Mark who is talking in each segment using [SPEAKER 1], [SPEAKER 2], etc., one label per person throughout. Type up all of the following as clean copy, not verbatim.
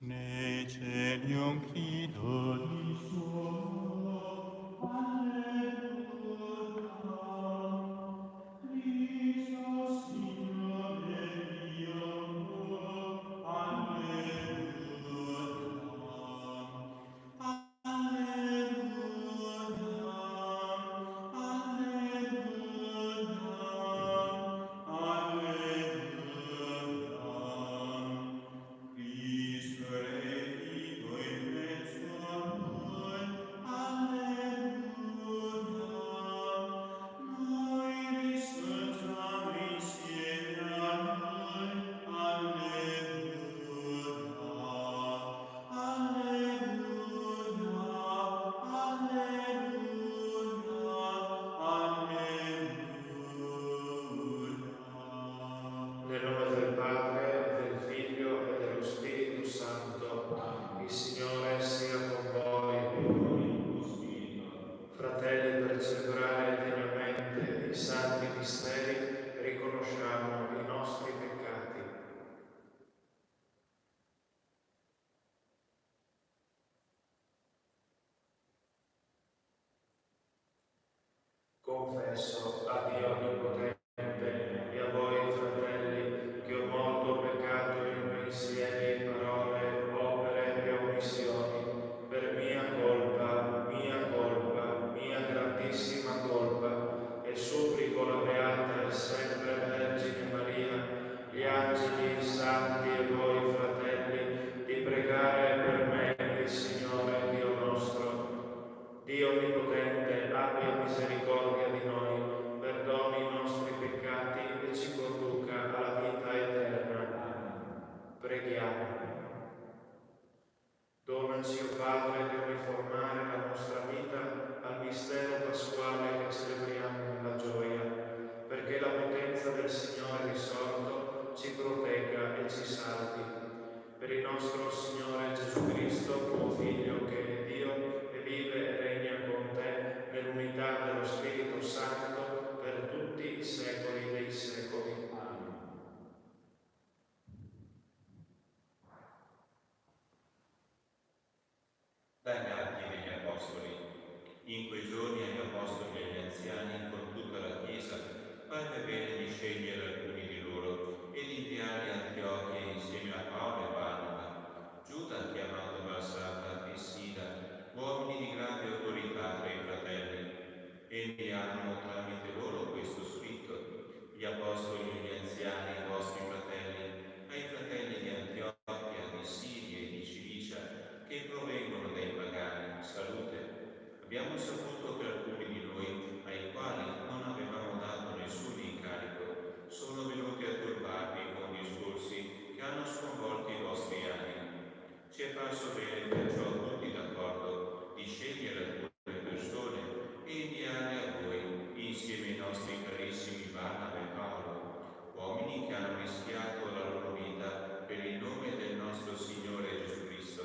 [SPEAKER 1] nei cieli un grido di suono. Alleluia, Cristo Signore Dio tuo. Alleluia, Cristo revivo in mezzo a noi. Alleluia, noi risorgiamo insieme a noi. Alleluia,
[SPEAKER 2] Nel nome del Padre, del Figlio e dello Spirito Santo. Il Signore sia con voi. Fratelli, per celebrare degnamente i santi misteri, riconosciamo i nostri peccati. Confesso a Dio Onnipotente e a voi, fratelli, che ho molto peccato in pensieri, parole, opere e omissioni, per mia grandissima colpa, e supplico la Beata e sempre Vergine Maria, gli angeli, i santi e voi, fratelli, di pregare per me il Signore Dio nostro. Dio Onnipotente, abbia misericordia di noi, perdoni i nostri peccati e ci conduca alla vita eterna. Preghiamo. Donaci, o Padre, di uniformare la nostra vita al mistero pasquale che celebriamo nella gioia, perché la potenza del Signore risorto ci protegga e ci salvi. Per il nostro Signore Gesù Cristo, tuo Figlio, che è Dio e vive e regna con te nell'unità dello Spirito Santo per tutti i secoli dei secoli. Amen.
[SPEAKER 3] Dai atti degli Apostoli. In quei giorni agli Apostoli e agli anziani, con tutta la Chiesa, parve bene di scegliere alcuni di loro e di inviarli a Antiochia insieme a Paolo e Barnaba, Giuda chiamato Barsabba e Sila, uomini di grande autorità tra i fratelli, e inviarono tramite loro questo scritto: gli Apostoli e gli anziani, i vostri fratelli, ai fratelli di Antiochia, di Siria e di Cilicia, che provengono dai pagani, salute. Abbiamo saputo che alcuni di noi, ai quali non avevamo dato nessun incarico, sono venuti a turbarvi con discorsi che hanno sconvolto i vostri animi. Ci è parso bene perciò tutti d'accordo di scegliere alcune persone e inviarle a voi, insieme ai nostri carissimi Barnaba e Paolo, uomini che hanno rischiato la loro vita per il nome del nostro Signore Gesù Cristo.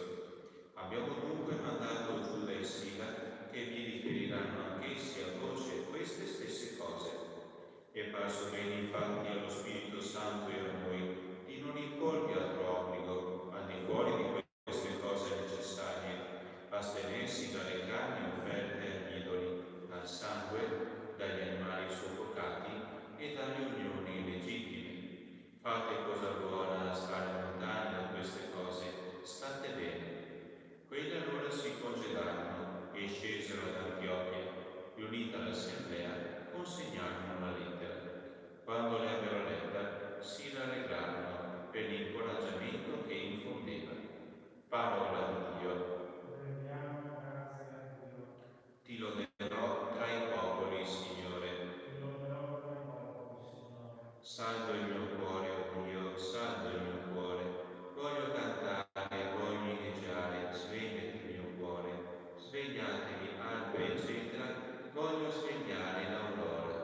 [SPEAKER 3] Abbiamo dunque mandato Giuda e Sila, che vi riferiranno anch'essi a voce queste stesse cose. È parso bene infatti allo Spirito Santo e a noi di non imporvi altro obbligo, al di fuori di queste cose necessarie, astenersi dalle carni offerte agli idoli, dal sangue, dagli animali soffocati e dalle unioni illegittime. Fate cosa buona, stare lontani da queste cose, state bene. Quelli allora si congedarono e scesero ad Antiochia. Riunita l'assemblea, consegnarono la lettera. Quando l'ebbero letta, si rallegrarono per l'incoraggiamento che infondeva. Parola di Dio.
[SPEAKER 2] Rendiamo grazie a Dio.
[SPEAKER 3] Ti loderò tra i popoli, Signore.
[SPEAKER 2] Ti loderò tra i popoli, Signore.
[SPEAKER 3] Salvo il mio cuore, o Dio, salvo il mio cuore. Voglio cantare, voglio inneggiare, svegliati il mio cuore. Svegliatevi, albe, eccetera, voglio svegliare l'aurora.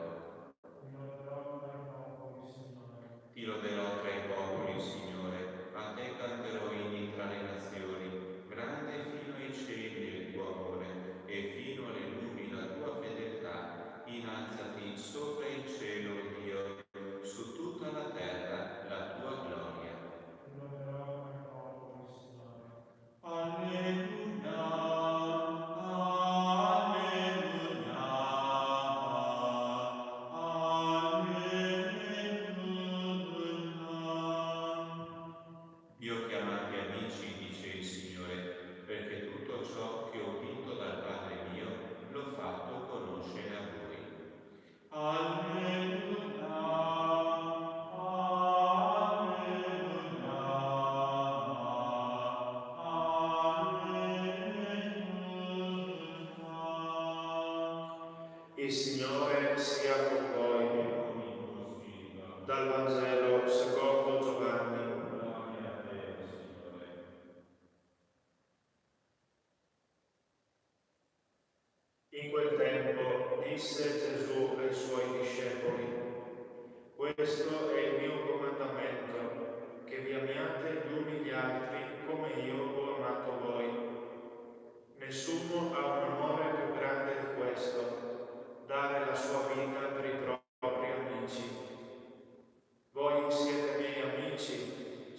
[SPEAKER 2] Ti loderò tra i popoli, Signore.
[SPEAKER 3] Ti loderò tra i popoli, Signore, a te canterò inni tra le nazioni, grande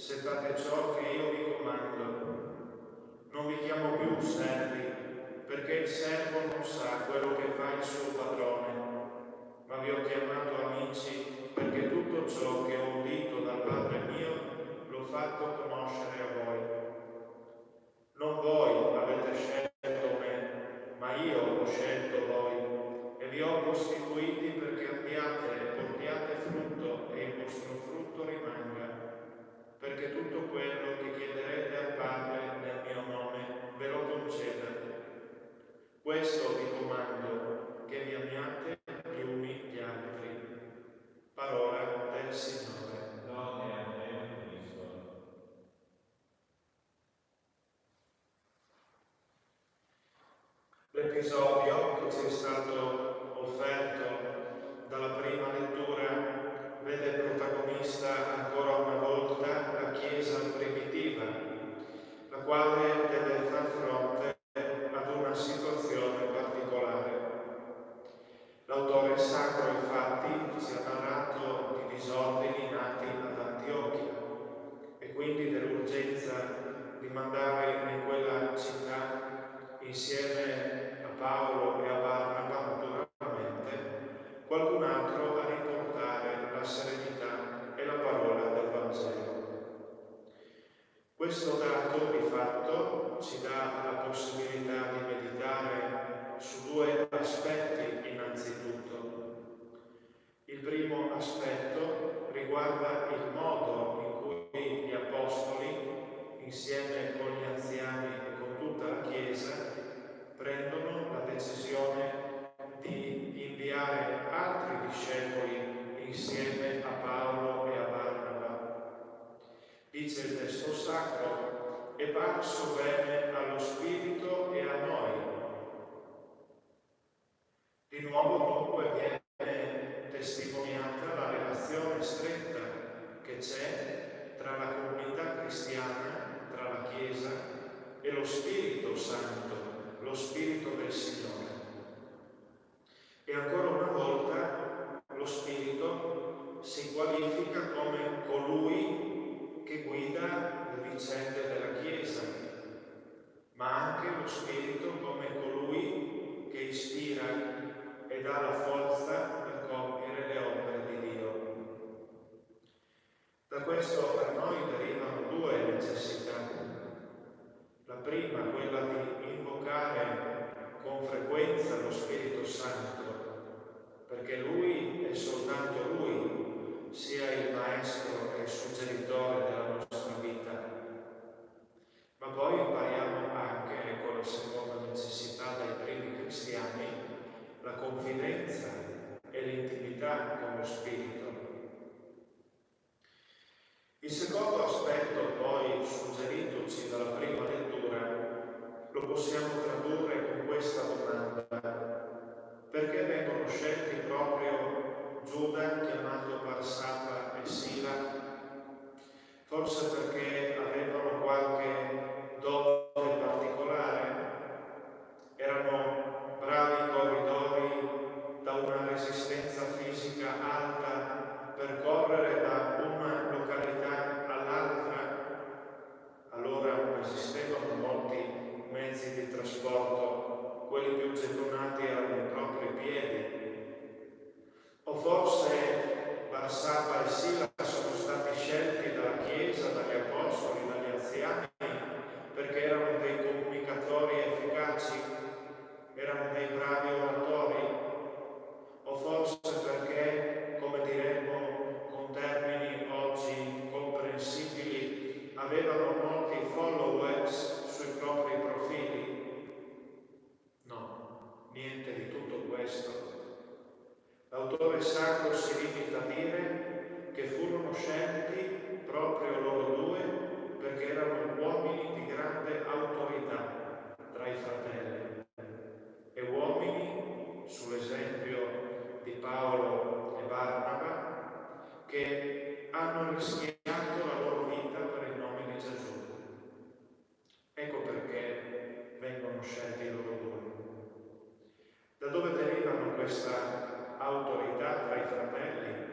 [SPEAKER 2] se fate ciò che io vi comando. Non vi chiamo più servi, perché il servo non sa quello che fa il suo padrone, ma vi ho chiamato amici, perché tutto ciò che ho udito dal Padre mio l'ho fatto conoscere a voi. Non voi avete scelto me, ma io ho scelto voi e vi ho costituiti perché andiate e portiate frutto e il vostro frutto rimanga, perché tutto quello che chiederete al Padre nel mio nome ve lo conceda. Questo vi comando, che vi amiate gli uni gli altri. Parola del Signore.
[SPEAKER 3] Lode a te, Cristo.
[SPEAKER 2] L'episodio che ci è stato offerto dalla prima lettura vede protagonista ancora una volta la Chiesa primitiva, la quale deve far fronte ad una situazione particolare. L'autore sacro, infatti, ci ha narrato di disordini nati ad Antiochia e quindi dell'urgenza di mandare in quella città, insieme a Paolo e a Barnaba, naturalmente, qualcun altro a riportare la serenità e la parola del Vangelo. Questo dato, di fatto, ci dà la possibilità di meditare su due aspetti innanzitutto. Il primo aspetto riguarda il modo in cui gli Apostoli, insieme con gli anziani e con tutta la Chiesa, prendono la decisione di inviare altri discepoli insieme a Paolo e a Barnaba. Dice il testo sacro: è parso bene allo Spirito e a noi. Di nuovo dunque viene testimoniata la relazione stretta che c'è tra la comunità cristiana, tra la Chiesa e lo Spirito Santo, lo Spirito del Signore. E ancora una volta lo Spirito si qualifica come colui che guida le vicende della Chiesa, ma anche lo Spirito come colui che ispira e dà la forza per compiere le opere di Dio. Da questo per noi derivano due necessità. La prima, quella di invocare con frequenza lo Spirito Santo, perché Lui è soltanto Lui, sia il Maestro e il suggeritore della nostra vita. Ma poi impariamo anche, ecco la seconda necessità dei primi cristiani, la confidenza e l'intimità con lo Spirito. Il secondo aspetto, poi suggeritoci dalla prima lettura, lo possiamo tradurre con questa domanda: perché vengono scelti proprio Giuda, chiamato Barsabba, e Sila? Forse perché avevano qualche dote particolare? Erano bravi corridori da una resistenza fisica alta per correre da una località all'altra? Allora non esistevano molti mezzi di trasporto, quelli più gettonati erano i propri piedi. O forse Barsabba e Sila sono stati scelti dalla Chiesa, dagli Apostoli, dagli anziani, perché erano dei comunicatori efficaci, erano dei bravi oratori? O forse perché, come diremmo con termini oggi comprensibili, avevano molti followers sui propri profili? No, niente di tutto questo. L'autore sacro si limita a dire che furono scelti proprio loro due perché erano uomini di grande autorità tra i fratelli e uomini, sull'esempio di Paolo e Barnaba, che hanno rischiato la loro vita per il nome di Gesù. Ecco perché vengono scelti loro due. Da dove derivano questa autorità tra i fratelli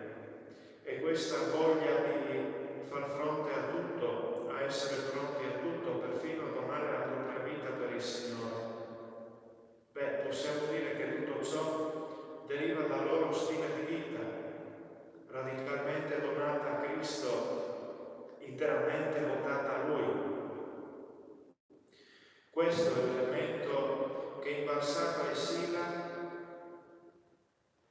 [SPEAKER 2] e questa voglia di far fronte interamente votata a Lui. Questo è l'elemento che in Barsabba e Sila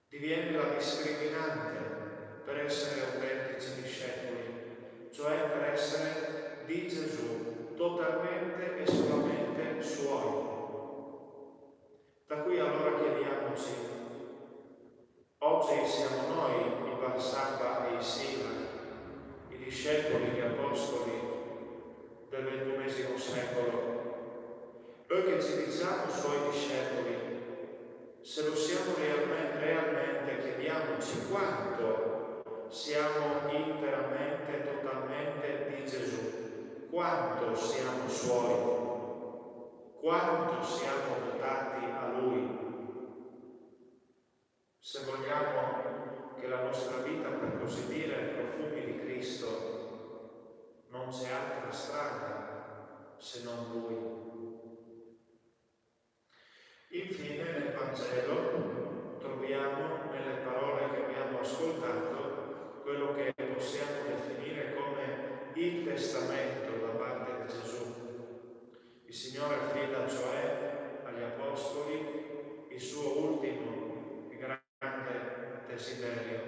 [SPEAKER 2] diviene la discriminante per essere autentici discepoli, cioè per essere di Gesù, totalmente e solamente suoi. Da qui allora chiediamoci, oggi siamo noi i Barsabba e i Sila, i discepoli, gli apostoli del XXI secolo, noi che ci diciamo suoi discepoli, se lo siamo realmente chiediamoci quanto siamo interamente, totalmente di Gesù, quanto siamo suoi, quanto siamo votati a Lui. Se vogliamo che la nostra vita, per così dire, profumi di Cristo, non c'è altra strada se non Lui. Infine nel Vangelo troviamo nelle parole che abbiamo ascoltato quello che possiamo definire come il testamento da parte di Gesù. Il Signore affida cioè agli Apostoli il suo ultimo e grande desiderio.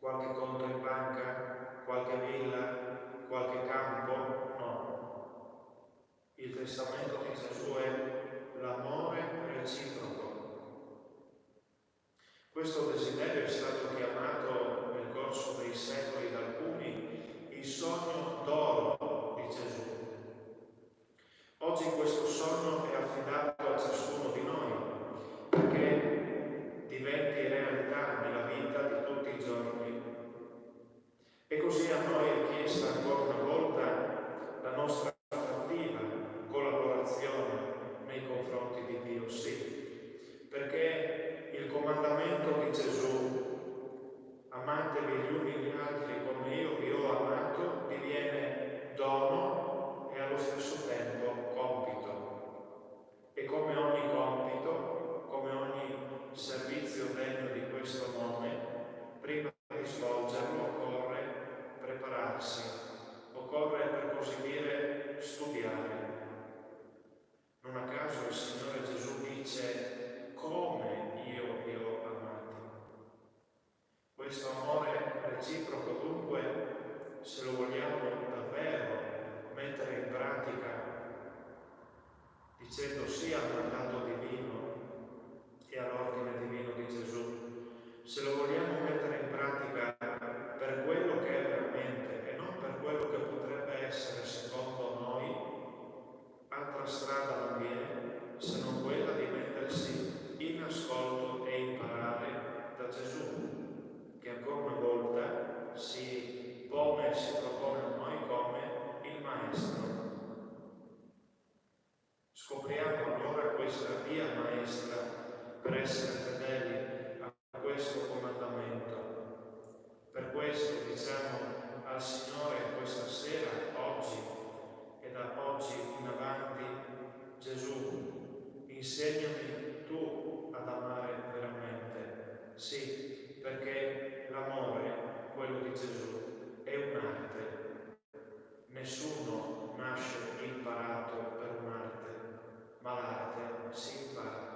[SPEAKER 2] Qualche conto in banca, qualche villa, qualche campo? No. Il testamento di Gesù è l'amore reciproco. Questo desiderio è stato chiamato nel corso dei secoli da alcuni il sogno d'oro di Gesù. Oggi questo sogno è affidato a ciascuno di noi perché diventi realtà nella vita di tutti i giorni. E così a noi è chiesta ancora una volta la nostra fattiva collaborazione nei confronti di Dio, sì, perché il comandamento di Gesù, amatevi gli uni gli altri come io vi ho amato, diviene dono e allo stesso tempo compito. E come ogni compito, come ogni servizio degno di questo nome, prima di svolgerlo occorre prepararsi, occorre per così dire studiare. Non a caso il Signore Gesù dice come io vi ho amati. Questo amore reciproco dunque, se lo vogliamo davvero mettere in pratica, dicendo sì al mandato divino e all'ordine divino di Gesù, se lo vogliamo mettere in pratica per quello che è veramente e non per quello che potrebbe essere secondo noi, altra strada non viene se non quella di mettersi in ascolto e imparare da Gesù, che ancora una volta si pone e si propone a noi come il Maestro. Scopriamo allora questa via maestra per essere fedeli a questo comandamento. Per questo diciamo al Signore questa sera, oggi e da oggi in avanti: Gesù, insegnami tu ad amare veramente. Sì, perché l'amore, quello di Gesù, è un'arte. Nessuno nasce imparato per un'arte, ma l'arte si impara.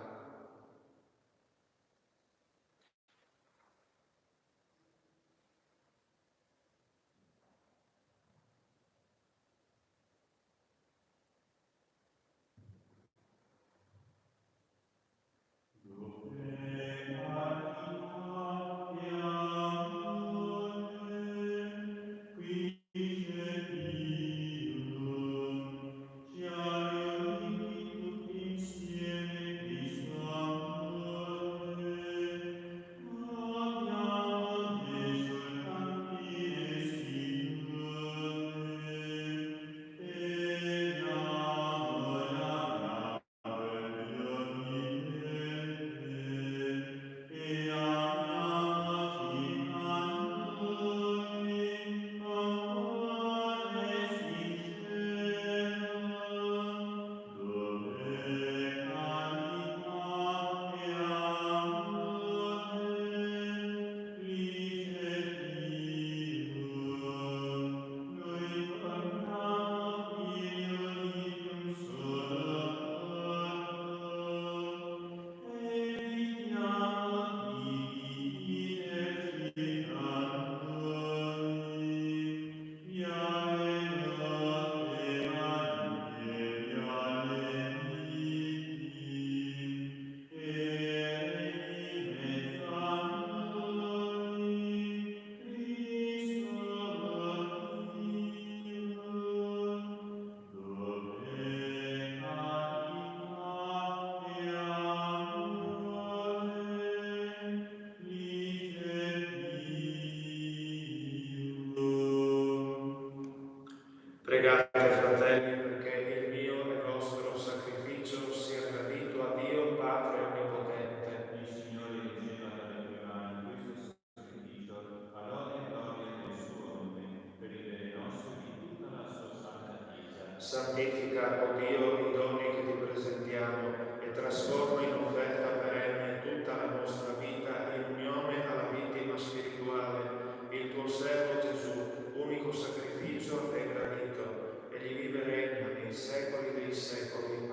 [SPEAKER 2] Pregate, fratelli, perché il mio e vostro sacrificio sia gradito a Dio Padre Onnipotente.
[SPEAKER 1] Il Signore riceva dalle tue mani questo sacrificio, a lode e gloria del suo nome, per il bene nostro e di tutta la sua santa Chiesa.
[SPEAKER 2] Santifica, o Dio, i doni che ti presentiamo e trasforma in offerta perenne tutta la nostra vita in unione alla vittima spirituale, il tuo servo Gesù, unico sacrificio e gradito, e gli vive e regna nei secoli dei secoli.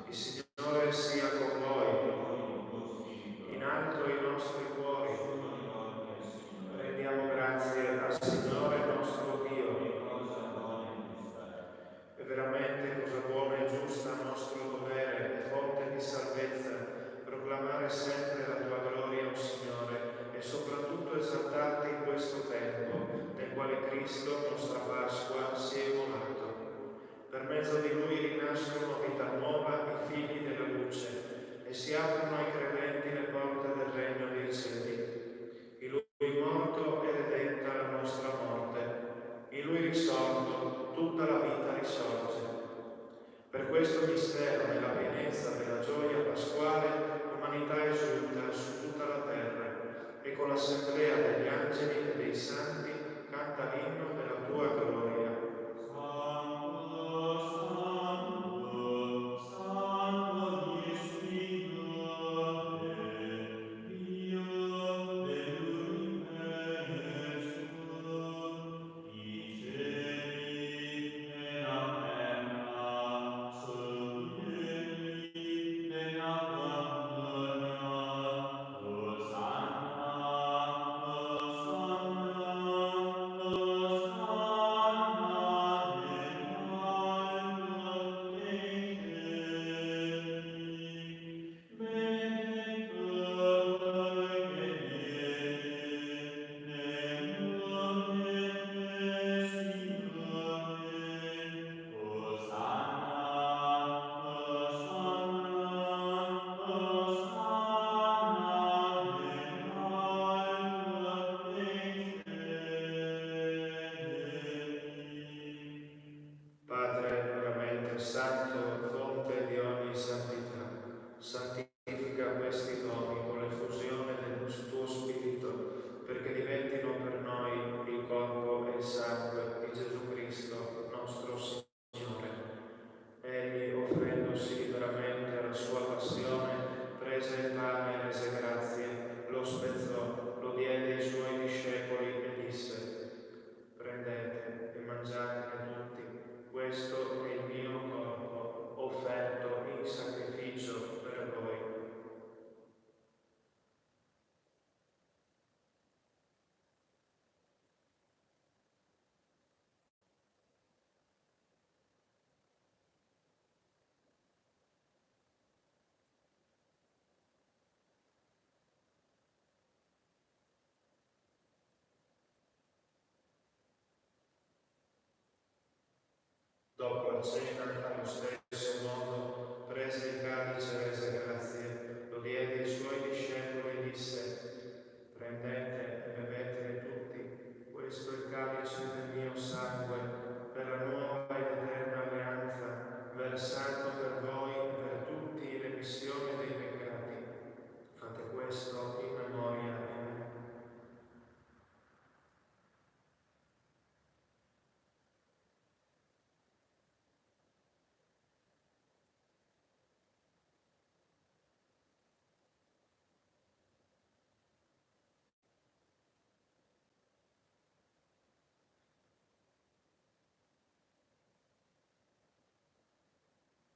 [SPEAKER 2] Il Signore sia con voi, in alto i nostri cuori. Rendiamo grazie al Signore nostro Dio. È veramente cosa buona e giusta, nostro dovere e fonte di salvezza, proclamare sempre la tua gloria, o Signore, e soprattutto esaltarti in questo tempo, nel quale Cristo, nostra Pasqua, si è immolato. Per mezzo di Lui rinascono vita nuova i figli della luce e si aprono ai credenti le porte del regno dei cieli. In Lui morto è redenta la nostra morte, in Lui risorto tutta la vita risorge. Per questo mistero, nella pienezza della gioia pasquale, l'umanità esulta su tutta la terra e con l'assemblea degli angeli e dei santi canta l'inno della tua gloria. Santo, fonte di ogni santità, santifica questi doni con l'effusione del tuo Spirito, perché diventino per noi il corpo e il sangue di Gesù Cristo, nostro Signore. Egli, offrendosi liberamente alla sua passione, prese il pane e rese grazie, lo spezzò, lo diede ai suoi discepoli e disse: prendete e mangiatene tutti, questo è il mio corpo, offerto in sacrificio per voi. Dopo la cena, allo stesso modo, prese il calice e rese grazie, lo diede ai suoi discepoli e disse: prendete e bevetene tutti, questo è il calice del mio sangue, per la nuova ed eterna alleanza, versato per voi e per tutti in remissione dei peccati. Fate questo in memoria di me.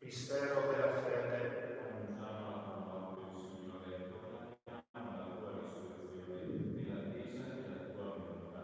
[SPEAKER 2] Mistero della fede.
[SPEAKER 1] Annunciamo la morte del Signore, proclamiamo la tua risurrezione nell'attesa della tua venuta.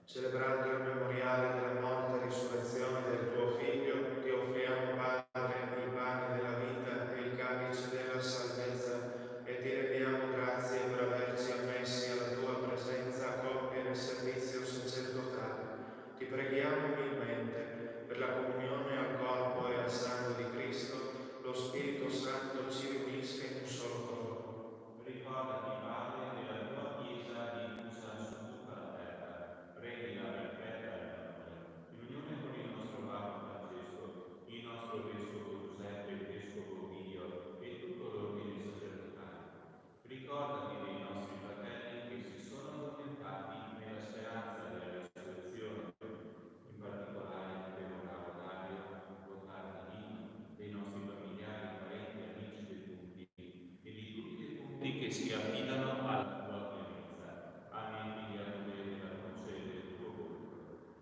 [SPEAKER 2] Celebrando il memoriale della morte e risurrezione del tuo Figlio, ti offriamo, Padre, il pane della vita e il calice della salvezza, e ti rendiamo grazie per averci ammessi alla tua presenza a compiere servizio sacerdotale. Ti preghiamo umilmente per la comunione al corpo e al sangue di Cristo, lo Spirito Santo ci unisca in un solo corpo.
[SPEAKER 1] Ricordati, Padre, della tua Chiesa diffusa su tutta la terra. Rendila perfetta e nobile, in unione con il nostro
[SPEAKER 3] si affidano alla
[SPEAKER 1] tua clemenza. Anni quindi a dovere la concede il tuo volto.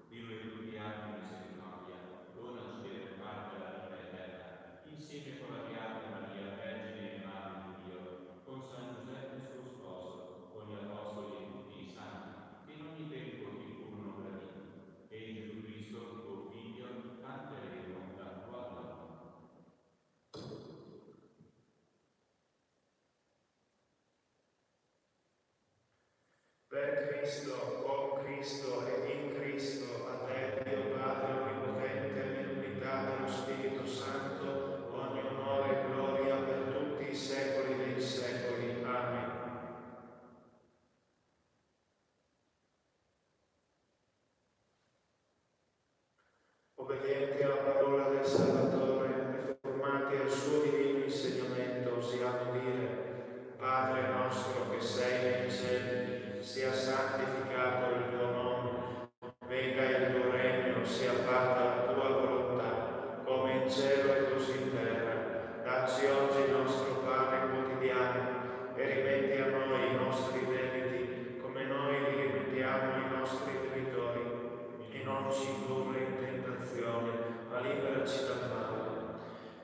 [SPEAKER 1] Dio e tutti abbi misericordia, donaci di aver parte alla vita eterna, insieme con la Beata Maria, Vergine e Madre di Dio, con San Giuseppe suo sposo, con gli Apostoli e tutti i santi, che in ogni tempo ti furono graditi, e in Gesù Cristo, tuo Figlio, canteremo la tua gloria.
[SPEAKER 2] Per Cristo, con Cristo ed in Cristo, a te, Dio Padre Onnipotente, nell'unità dello Spirito Santo, ogni onore e gloria per tutti i secoli dei secoli. Amen. Obbedienti alla parola del Salvatore e formati al suo divino insegnamento, osiamo dire: Padre nostro che sei nei cieli, sia santificato il tuo nome, venga il tuo regno, sia fatta la tua volontà, come in cielo e così in terra. Dacci oggi il nostro pane quotidiano e rimetti a noi i nostri debiti, come noi li rimettiamo ai nostri debitori, e non ci indurre in tentazione, ma liberaci dal male.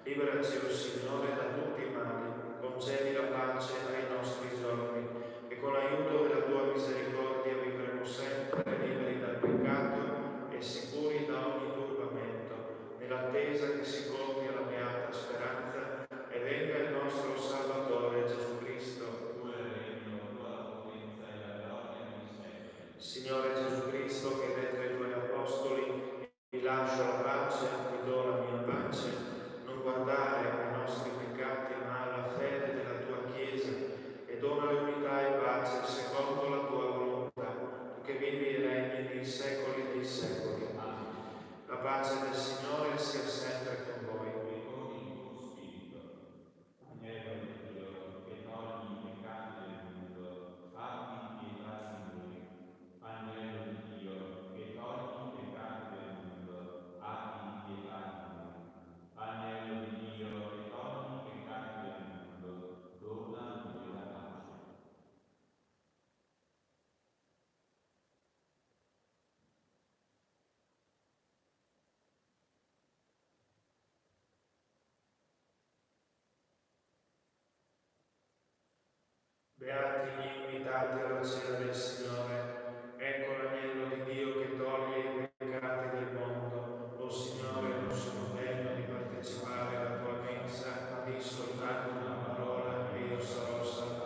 [SPEAKER 2] Liberaci, o Signore, da tutti i mali, concedi la pace ai nostri giorni, e con l'aiuto della tua misericordia vivremo sempre liberi dal peccato e sicuri da ogni turbamento, nell'attesa che si compia la beata speranza e venga il nostro Salvatore Gesù Cristo.
[SPEAKER 1] Tuo è il regno, tua la potenza e la gloria nei secoli.
[SPEAKER 2] Signore Gesù Cristo, che hai detto ai tuoi apostoli: vi lascio la pace, vi do la mia pace, non guardare ai nostri peccati ma alla fede della tua Chiesa, e dona l'unità e pace secondo la tua volontà, tu che vivi e regni nei secoli dei secoli.
[SPEAKER 1] Amen.
[SPEAKER 2] La pace del Signore sia sempre con voi.
[SPEAKER 1] E con il tuo spirito. Agnello di Dio, che togli i peccati del mondo, abbi pietà di noi. Agnello di Dio, che togli i peccati del mondo, abbi pietà di noi. Agnello di Dio, che togli i peccati del mondo, dona a noi la pace.
[SPEAKER 2] Beati gli invitati alla cena del Signore. Ecco l'agnello di Dio che toglie i peccati del mondo. O Signore, non sono degno di partecipare alla tua mensa, ma di soltanto una parola e io sarò salvato.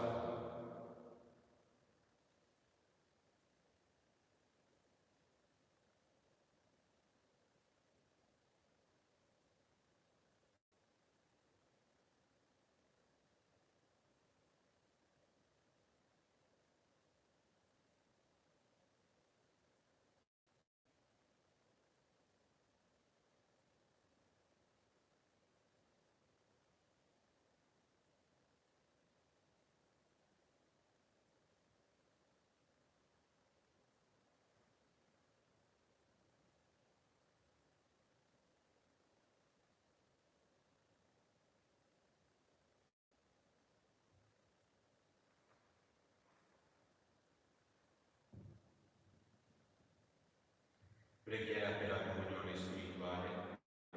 [SPEAKER 3] Preghiera per la comunione spirituale,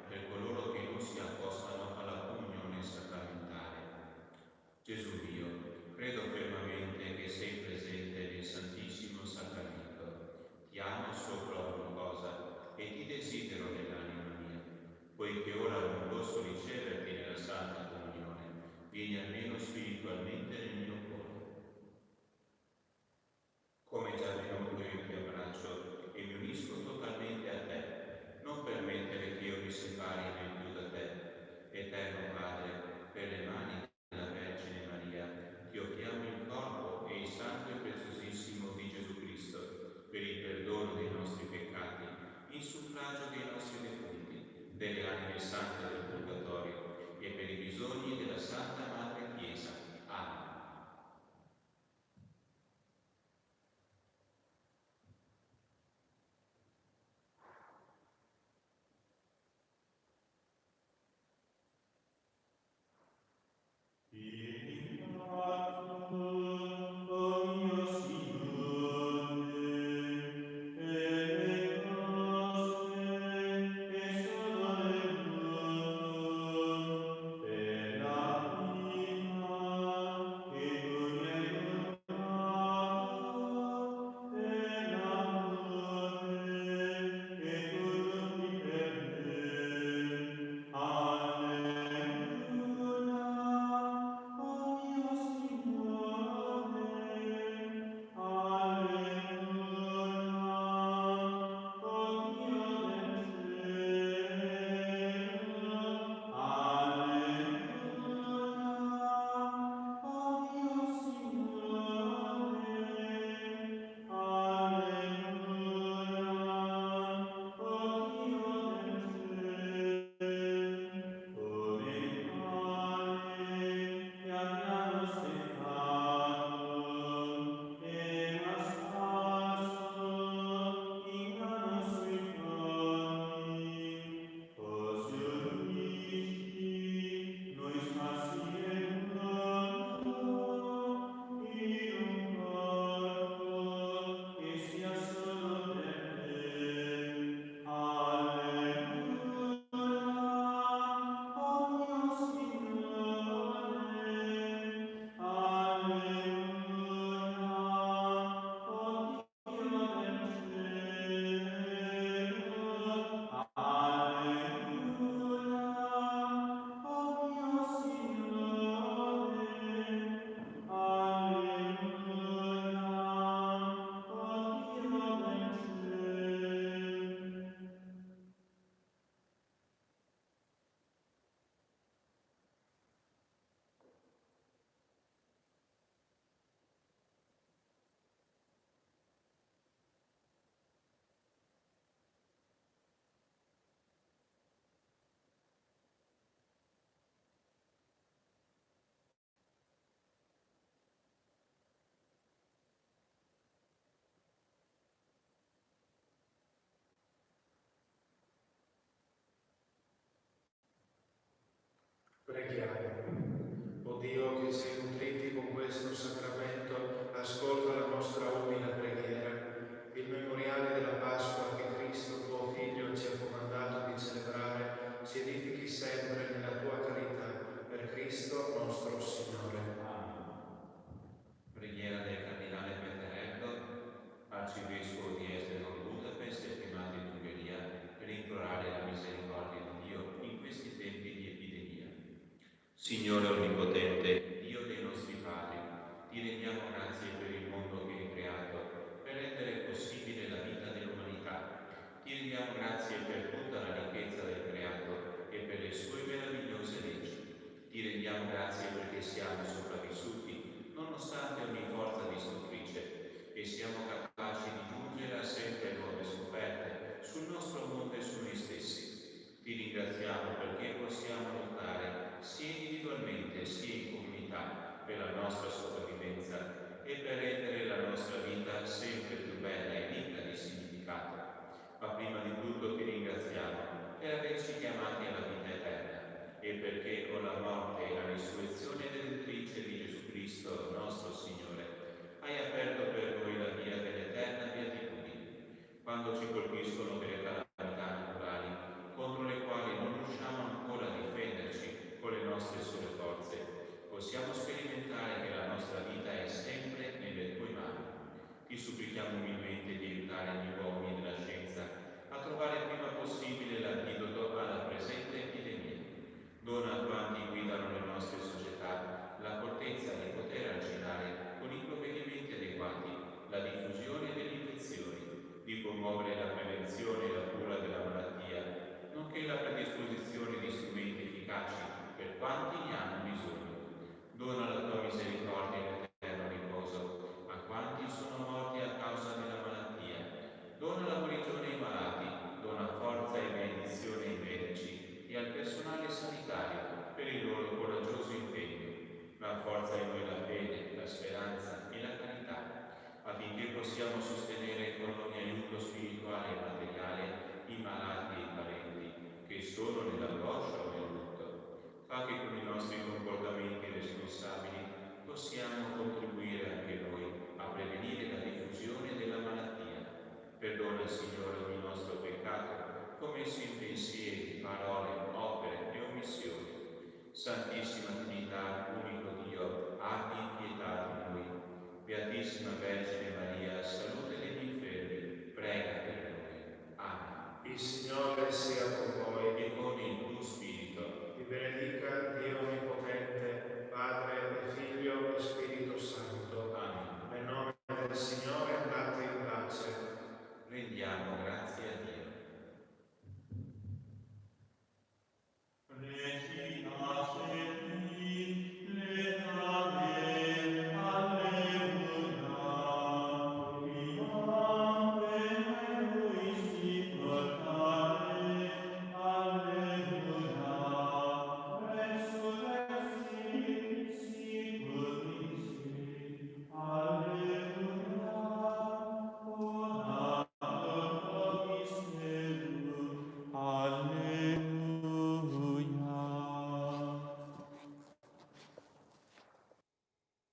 [SPEAKER 3] per coloro che non si accostano alla comunione sacramentale. Gesù mio, credo fermamente che sei presente nel Santissimo Sacramento. Ti amo sopra ogni cosa e ti desidero nell'anima mia. Poiché ora non posso riceverti nella Santa Comunione, vieni almeno spiritualmente nel mio cuore. Come già venuto io ti abbraccio e mi unisco totalmente a te. Non permettere che io mi separi mai più da te. Eterno Padre, per le mani della Vergine Maria, ti offriamo il corpo e il sangue preziosissimo di Gesù Cristo, per il perdono dei nostri peccati, in suffragio dei nostri defunti, delle anime sante del Purgatorio e per i bisogni della Santa Madre Chiesa. Amen.
[SPEAKER 1] In
[SPEAKER 3] Signore Onnipotente, Dio dei nostri padri, ti rendiamo grazie per il mondo che hai creato, per rendere possibile la vita dell'umanità. Ti rendiamo grazie per tutta la ricchezza del creato e per le sue meravigliose leggi. Ti rendiamo grazie perché siamo sopravvissuti, nonostante ogni forza distruttrice, e siamo capaci di giungere a sempre nuove scoperte sul nostro mondo e su noi stessi. Ti ringraziamo perché possiamo lottare sia individualmente sia in comunità per la nostra sopravvivenza e per rendere la nostra vita sempre più bella e ricca di significato. Ma prima di tutto ti ringraziamo per averci chiamati alla vita eterna e perché con la morte e la risurrezione redentrice di Gesù Cristo, nostro Signore, hai aperto per noi la via dell'eterna beatitudine. Quando ci colpiscono delle calamità naturali, contro le quali non riusciamo ancora a difenderci con le nostre sole forze, possiamo sperimentare che la nostra vita è sempre nelle tue mani. Ti supplichiamo umilmente di aiutare gli uomini della scienza a trovare prima possibile l'antidoto alla presente epidemia. Dona a quanti guidano le nostre società l'accortezza di poter arginare con i provvedimenti adeguati la diffusione delle infezioni, di promuovere la prevenzione e la cura della malattia, nonché la predisposizione di strumenti efficaci per quanti ne hanno bisogno. Dona la tua misericordia in eterno riposo a quanti sono morti a causa della malattia. Dona la guarigione ai malati, dona forza e benedizione ai medici e al personale sanitario per il loro coraggioso impegno. Rafforza in noi la fede, la speranza e la carità, affinché possiamo sostenere con ogni aiuto spirituale e materiale i malati e i parenti che sono nell'angoscia o nel lutto. Fa che con i nostri comportamenti responsabili possiamo contribuire anche noi a prevenire la diffusione della malattia. Perdona, Signore, ogni nostro peccato, commesso in pensieri, parole, opere e omissioni. Santissima Trinità, unico Dio, abbi pietà di noi. Beatissima Vergine Maria,